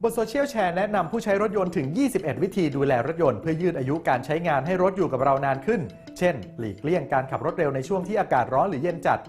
บนโซเชียลแชร์แนะนำผู้ใช้รถยนต์ถึง 21 วิธีดูแลรถยนต์เพื่อยืดอายุการใช้งานให้รถอยู่กับเรานานขึ้น เช่น หลีกเลี่ยงการขับรถเร็วในช่วงที่อากาศร้อนหรือเย็นจัด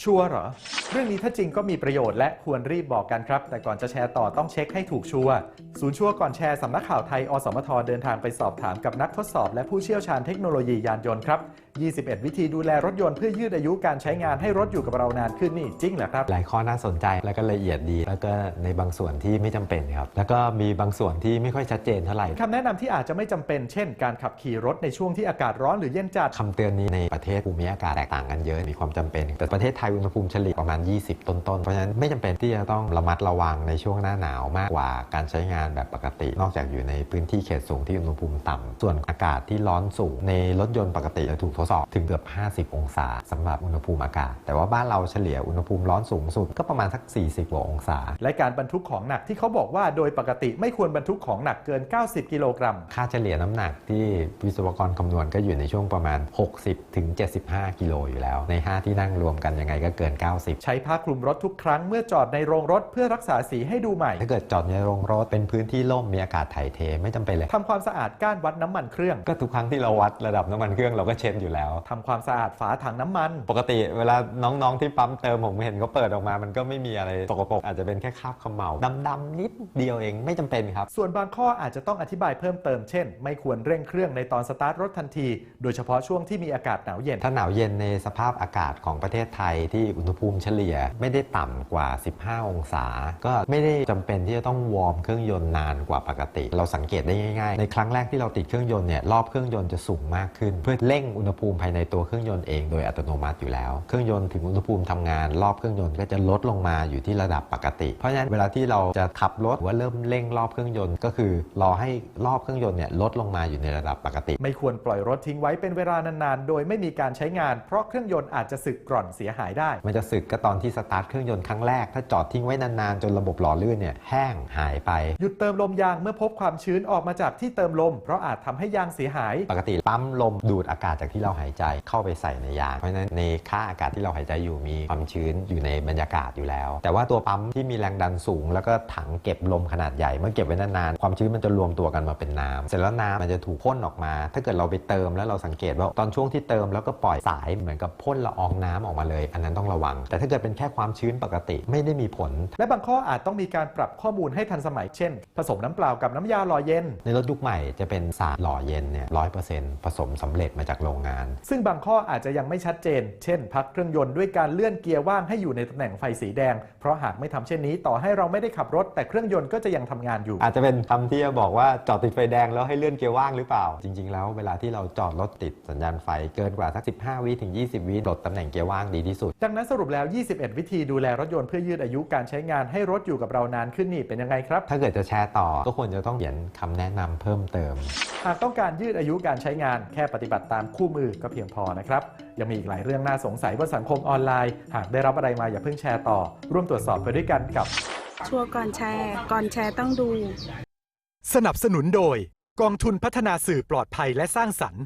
ชัวร์เหรอ เรื่องนี้ถ้าจริงก็มีประโยชน์และควรรีบบอกกันครับ แต่ก่อนจะแชร์ต่อต้องเช็คให้ถูกชัวร์ศูนย์ชัวร์ก่อนแชร์สำนักข่าวไทยอสมทเดินทางไปสอบถามกับนักทดสอบและผู้เชี่ยวชาญเทคโนโลยียานยนต์ครับ 21 วิธีดูแลรถยนต์เพื่อยืดอายุการใช้งานให้รถอยู่กับเรานานขึ้นนี่จริงเหรอครับหลายข้อน่าสนใจแล้วก็ละเอียดดีแล้วก็ในบางส่วนที่ไม่จำเป็นครับแล้วก็มีบางส่วนที่ไม่ค่อยชัดเจนเท่าไหร่คำแนะนำที่อาจจะไม่จำเป็นเช่นการขับขี่รถในช่วงที่อากาศร้อนหรือเย็นจัดคำเตือนนี้ในประเทศภูมิอากาศแตกต่างกันเยอะมีความจำเป็นแต่ประเทศไทยอุณหภูมิเฉลี่ยประมาณ20ต้นๆเพราะฉะนั้นไม่จำเป็นที่จะต้องระมัดระวังในช่วงหน้าหนาวมากกว่าการใช้งานแบบปกตินอกจากอยู่ในพื้นที่เขตสูงที่อุณหภูมิต่ำส่วนอากาศที่ร้อนสูงในรถยนต์ปกติจะถูกทดสอบถึงเกือบ50องศาสำหรับอุณหภูมิอากาศแต่ว่าบ้านเราเฉลี่ยอุณหภูมิร้อนสูงสุดก็ประมาณสัก40กว่าองศาและการบรรทุกของหนักที่เขาบอกว่าโดยปกติไม่ควรบรรทุกของหนักเกิน90กิโลกรัมค่าเฉลี่ยน้ำหนักที่วิศวกรคำนวณก็อยู่ในช่วงประมาณ60ถึง75กิโลอยู่แล้วใน5ที่นั่งรวมกันยังไงก็เกิน90ใช้ผ้าคลุมรถทุกครั้งเมื่อจอดในโรงรถเพื่อรักษาสีให้ดูใหม่ถ้าเกิดจอดในโรงรถเป็นพื้นที่ร่มมีอากาศถ่ายเทไม่จำเป็นเลยทำความสะอาดก้านวัดน้ำมันเครื่องก็ทุกครั้งที่เราวัดระดับน้ำมันเครื่องเราก็เช็ดอยู่แล้วทำความสะอาดฝาถังน้ำมันปกติเวลาน้องๆที่ปั๊มเติมผมเห็นเขาเปิดออกมามันก็ไม่มีอะไรสกปรกอาจจะเป็นแค่คราบเขม่าดำๆนิดเดียวเองไม่จำเป็นครับส่วนบางข้ออาจจะต้องอธิบายเพิ่มเติมเช่นไม่ควรเร่งเครื่องในตอนสตาร์ทรถทันทีโดยเฉพาะช่วงที่มีอากาศหนาวเย็นถ้าหนาวเย็นในสภาพอากาศของประเทศไทยที่อุณหภูมิเฉลี่ยไม่ได้ต่ำกว่า15องศาก็ไม่ได้จำเป็นที่จะต้องวอร์มเครื่องยนต์นานกว่าปกติเราสังเกตได้ง่ายๆในครั้งแรกที่เราติดเครื่องยนต์เนี่ยรอบเครื่องยนต์จะสูงมากขึ้นเพื่อเร่งอุณหภูมิภายในตัวเครื่องยนต์เองโดยอัตโนมัติอยู่แล้วเครื่องยนต์ถึงอุณหภูมิทำงานรอบเครื่องยนต์ก็จะลดลงมาอยู่ที่ระดับปกติเพราะฉะนั้นเวลาที่เราจะขับรถหรือว่าเริ่มเร่งรอบเครื่องยนต์ก็คือรอให้รอบเครื่องยนต์เนี่ยลดลงมาอยู่ในระดับปกติไม่ควรปล่อยรถทิ้งไว้เป็นเวลานานๆโดยไม่มีการใช้งานเพราะเครื่องยนต์อาจจะสึกกร่อนเสียหายได้มันจะสึกก็ตอนที่สตาร์ทเครื่องยนต์ครั้งแรกถ้าจอดทิ้งไว้นานๆจนระบบหล่อลื่นเนี่ยแห้งหายไปหยุดเติมลมยางเมื่อพบความชื้นออกมาจากที่เติมลมเพราะอาจทำให้ยางเสียหายปกติปั๊มลมดูดอากาศจากที่เราหายใจเข้าไปใส่ในยางเพราะฉะนั้นในค่าอากาศที่เราหายใจอยู่มีความชื้นอยู่ในบรรยากาศอยู่แล้วแต่ว่าตัวปั๊มที่มีแรงดันสูงแล้วก็ถังเก็บลมขนาดใหญ่เมื่อเก็บไว้นานๆความชื้นมันจะรวมตัวกันมาเป็นน้ำเสร็จแล้วน้ำมันจะถูกพ่นออกมาถ้าเกิดเราไปเติมแล้วเราสังเกตว่าตอนช่วงที่เติมแล้วก็ปล่อยสายเหมือนกับพ่นละอองน้ำออกมาเลยอันนั้นต้องระวังแต่ถ้าเกิดเป็นแค่ความชื้นปกติไม่ได้มีผลและบางข้ออาจต้องมีการปรับข้อมูลให้ทันสมัยเช่นผสมน้ำเปล่ากับน้ำยาหล่อเย็นในรถยุคใหม่จะเป็นสารหล่อเย็นเนี่ย100%ผสมสำเร็จมาจากโรงงานซึ่งบางข้ออาจจะยังไม่ชัดเจนเช่นพักเครื่องยนต์ด้วยการเลื่อนเกียร์ว่างให้อยู่ในตำแหน่งไฟสีแดงเพราะหากไม่ทำเช่นนี้ต่อให้เราไม่ได้ขับรถแต่เครื่องยนต์ก็จะยังทำงานอยู่อาจจะเป็นคำที่จะบอกว่าจอดติดไฟแดงแล้วให้เลื่อนเกียร์ว่างหรือเปล่าจริงๆแล้วเวลาที่เราจอดรถติดสัญญาณไฟเกินกว่าสัก15วิถึง20วิปลดตำแหน่งเกียร์ว่างดีที่สุดดังนั้นสรุปแล้ว21วิธีดูแลรถยนต์เพื่อยืดอายุการใช้งานให้รถอยู่กับเรานานขึ้นนี่เป็นยังไงครับถ้าเกิดจะแชร์ต่อก็ควรจะต้องเขียนคำแนะนำเพิ่มเติมหากต้องการยืดอายุการใช้งานแค่ปฏิบัติตามคู่มือก็เพียงพอนะครับยังมีอีกหลายเรื่องน่าสงสัยบนสังคมออนไลน์หากได้รับอะไรมาอย่าเพิ่งแชร์ต่อร่วมตรวจสอบไปด้วยกันกับชัวร์ก่อนแชร์ต้องดูสนับสนุนโดยกองทุนพัฒนาสื่อปลอดภัยและสร้างสรรค์